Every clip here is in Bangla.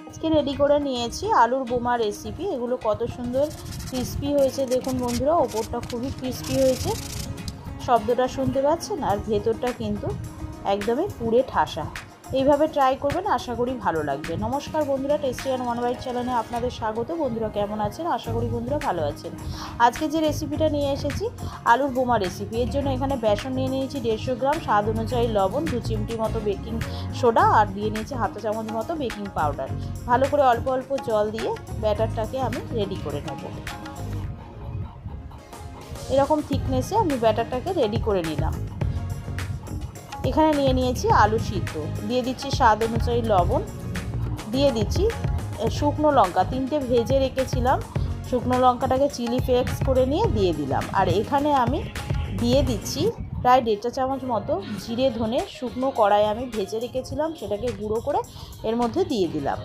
আজকে রেডি করে নিয়েছি আলুর বোমা রেসিপি। এগুলো কত সুন্দর ক্রিস্পি হয়েছে দেখুন বন্ধুরা, ওপরটা খুবই ক্রিস্পি হয়েছে, শব্দটা শুনতে পাচ্ছেন, আর ভেতরটা কিন্তু একদমই পুড়ে ঠাসা। এইভাবে ট্রাই করবেন, আশা করি ভালো লাগবে। নমস্কার বন্ধুরা, টেস্টি অ্যান্ড ওয়ান বাইট চ্যানেলে আপনাদের স্বাগত। বন্ধুরা কেমন আছেন? আশা করি বন্ধুরা ভালো আছেন। আজকে যে রেসিপিটা নিয়ে এসেছি আলুর বোমা রেসিপি। এর জন্য এখানে বেসন নিয়ে নিয়েছি 150 গ্রাম, স্বাদ অনুযায়ী লবণ, 2 চিমটি মতো বেকিং সোডা, আর দিয়ে নিয়েছি হাফ চামচ মতো বেকিং পাউডার। ভালো করে অল্প অল্প জল দিয়ে ব্যাটারটাকে আমি রেডি করে নেব। এরকম থিকনেসে আমি ব্যাটারটাকে রেডি করে নিলাম। এখানে নিয়ে নিয়েছি আলু সিদ্ধ, দিয়ে দিচ্ছি স্বাদ অনুযায়ী লবণ, দিয়ে দিচ্ছি শুকনো লঙ্কা, 3টে ভেজে রেখেছিলাম, শুকনো লঙ্কাটাকে চিলি ফ্লেক্স করে নিয়ে দিয়ে দিলাম। আর এখানে আমি দিয়ে দিচ্ছি প্রায় 1.5 চামচ মতো জিরে ধনে শুকনো কড়াই আমি ভেজে রেখেছিলাম, সেটাকে গুঁড়ো করে এর মধ্যে দিয়ে দিলাম।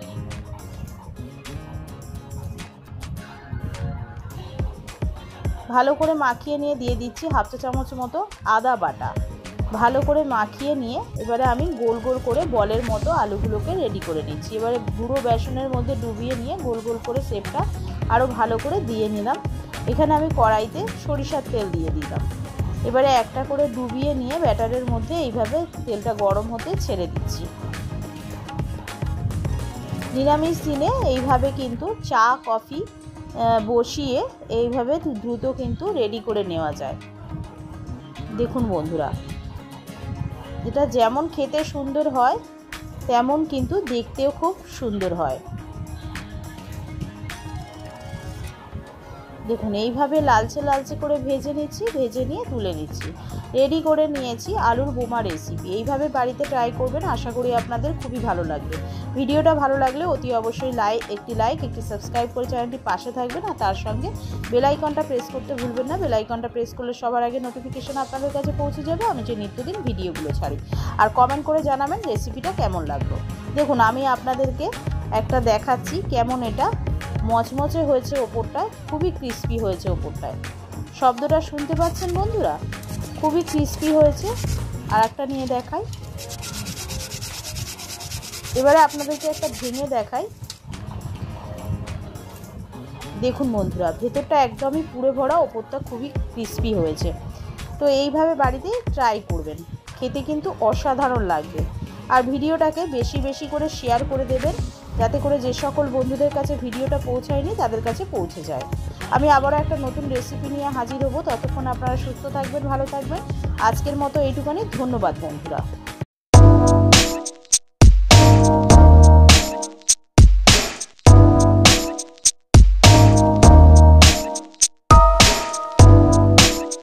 ভালো করে মাখিয়ে নিয়ে দিয়ে দিচ্ছি হাফ চা চামচ মতো আদা বাটা। ভালো করে মাখিয়ে নিয়ে এবারে আমি গোল গোল করে বলের মতো আলুগুলোকে রেডি করে নিচ্ছি। এবারে গুঁড়ো বেসনের মধ্যে ডুবিয়ে নিয়ে গোল গোল করে শেপটা আরও ভালো করে দিয়ে নিলাম। এখানে আমি কড়াইতে সরিষার তেল দিয়ে দিলাম। এবারে একটা করে ডুবিয়ে নিয়ে ব্যাটারের মধ্যে এইভাবে তেলটা গরম হতে ছেড়ে দিচ্ছি। নিরামিষ দিনে এইভাবে কিন্তু চা কফি বসিয়ে এইভাবে দ্রুত কিন্তু রেডি করে নেওয়া যায়। দেখুন বন্ধুরা, এটা যেমন খেতে সুন্দর হয় তেমন কিন্তু দেখতেও খুব সুন্দর হয়। দেখুন এইভাবে লালচে লালচে করে ভেজে নিচ্ছি, ভেজে নিয়ে তুলে নিচ্ছি। রেডি করে নিয়েছি আলুর বোমা রেসিপি। এইভাবে বাড়িতে ট্রাই করবেন, আশা করি আপনাদের খুবই ভালো লাগবে। ভিডিওটা ভালো লাগলে অতি অবশ্যই একটি সাবস্ক্রাইব করে চ্যানেলটি পাশে থাকবেন, আর তার সঙ্গে বেল আইকনটা প্রেস করতে ভুলবেন না। বেল আইকনটা প্রেস করলে সবার আগে নোটিফিকেশন আপনাদের কাছে পৌঁছে যাবে আমি যে নিত্যদিন ভিডিওগুলো ছাড়ি। আর কমেন্ট করে জানাবেন রেসিপিটা কেমন লাগলো। দেখুন আমি আপনাদেরকে একটা দেখাচ্ছি কেমন এটা মচমচে হয়েছে, ওপরটায় খুবই ক্রিস্পি হয়েছে। ওপরটায় শব্দটা শুনতে পাচ্ছেন বন্ধুরা, খুবই ক্রিস্পি হয়েছে। আর একটা নিয়ে দেখাই, এবারে আপনাদেরকে একটা ভেঙে দেখাই। দেখুন বন্ধুরা, ভেতরটা একদমই পুড়ে ভরা, ওপরটা খুবই ক্রিস্পি হয়েছে। তো এইভাবে বাড়িতে ট্রাই করবেন, খেতে কিন্তু অসাধারণ লাগবে। আর ভিডিওটাকে বেশি বেশি করে শেয়ার করে দেবেন, যাতে করে যে সকল বন্ধুদের কাছে ভিডিওটা পৌঁছায়নি তাদের কাছে পৌঁছে যায়। আমি আবারও একটা নতুন রেসিপি নিয়ে হাজির হব। ততক্ষণ আপনারা সুস্থ থাকবেন, ভালো থাকবেন। আজকের মতো এইটুখানি। ধন্যবাদ বন্ধুরা।